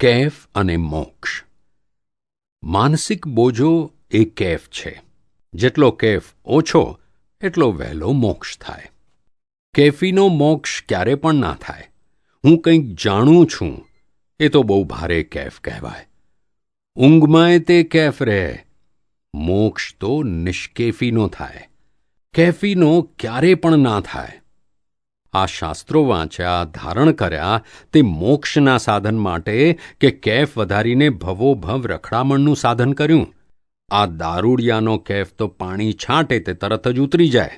કેફ અને મોક્ષ. માનસિક બોજો એ કેફ છે. જેટલો કેફ ઓછો એટલો વહેલો મોક્ષ થાય. કેફીનો મોક્ષ ક્યારે પણ ના થાય. હું કંઈક જાણું છું એ તો બહુ ભારે કેફ કહેવાય. ઊંઘમાંય તે કેફ રહે. મોક્ષ તો નિષ્કેફીનો થાય. કેફીનો ક્યારે પણ ના થાય. આ શાસ્ત્રો વાંચ્યા, ધારણ કર્યા તે મોક્ષના સાધન માટે કે કેફ વધારીને ભવોભવ રખડામણનું સાધન કર્યું? આ દારૂડિયાનો કેફ તો પાણી છાંટે તે તરત જ ઉતરી જાય.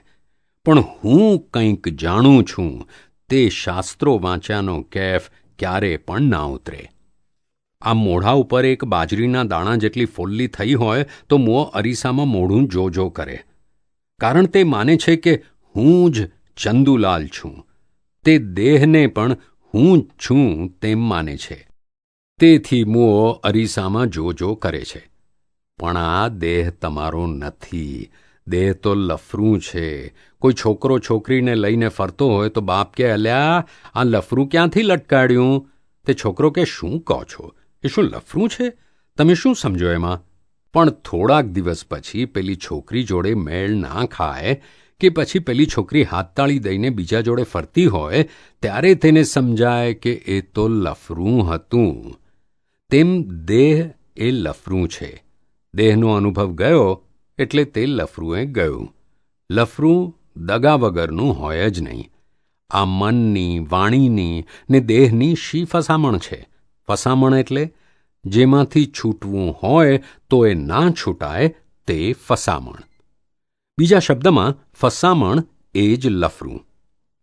પણ હું કંઈક જાણું છું તે શાસ્ત્રો વાંચ્યાનો કેફ ક્યારે પણ ના ઉતરે. આ મોઢા ઉપર એક બાજરીના દાણા જેટલી ફોલ્લી થઈ હોય તો મોં અરીસામાં મોઢું જો કરે. કારણ તે માને છે કે હું જ ચંદુલાલ છું. તે દેહને પણ હું જ છું તેમ માને છે. તેથી મોં અરીસામાં જો કરે છે. પણ આ દેહ તમારો નથી. દેહ તો લફરું છે. કોઈ છોકરો છોકરીને લઈને ફરતો હોય તો બાપ કે, અલ્યા આ લફરું ક્યાંથી લટકાડ્યું? તે છોકરો કે, શું કહો છો? એ શું લફરું છે? તમે શું સમજો એમાં? પણ થોડાક દિવસ પછી પેલી છોકરી જોડે મેળ ના ખાય કે પછી પેલી છોકરી હાથતાળી દઈને બીજા જોડે ફરતી હોય ત્યારે તેને સમજાય કે એ તો લફરું હતું. તેમ દેહ એ લફરું છે. દેહનો અનુભવ ગયો એટલે તે લફરુંએ ગયું. લફરું દગા વગરનું હોય જ નહીં. આ મનની, વાણીની ને દેહની શી ફસામણ છે? ફસામણ એટલે જેમાંથી છૂટવું હોય તો એ ના છૂટાય તે ફસામણ. બીજા શબ્દમાં ફસામણ એ જ લફરું.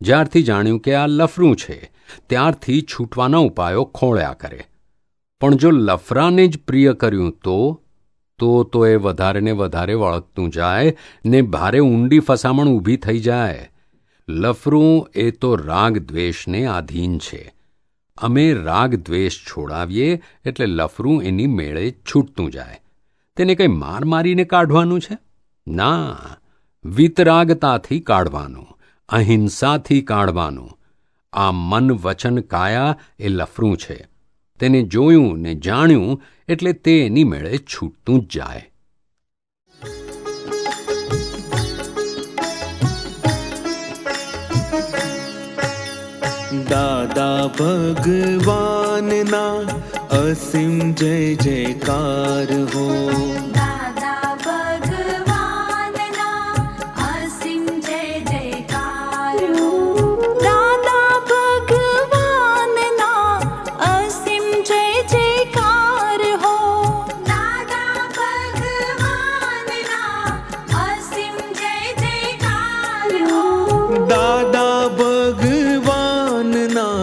જ્યારથી જાણ્યું કે આ લફરું છે ત્યારથી છૂટવાના ઉપાયો ખોળ્યા કરે. પણ જો લફરાને જ પ્રિય કર્યું તો એ વધારે ને વધારે વળગતું જાય ને ભારે ઊંડી ફસામણ ઊભી થઈ જાય. લફરું એ તો રાગ દ્વેષને આધીન છે. અમે રાગ દ્વેષ છોડાવીએ એટલે લફરું એની મેળે છૂટતું જાય. તેને કંઈ મારીને કાઢવાનું છે? ના, વિતરાગતાથી કાઢવાનું, અહિંસાથી કાઢવાનું. આ મન, વચન, કાયા એ લફરું છે. તેને જોયું ને જાણ્યું એટલે તે એની મેળે છૂટતું જ જાય. દાદા ભગવાનના અસીમ જય જયકાર હો. દાદા ભગવાનના અસીમ જય જયકાર હો. દાદા ભગવાનના અસીમ જય જયકાર હો. દાદા ભગવાનના અસીમ જય જયકાર હો. દાદા ભગવાનના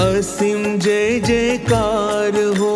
અસીમ જય જયકાર હો.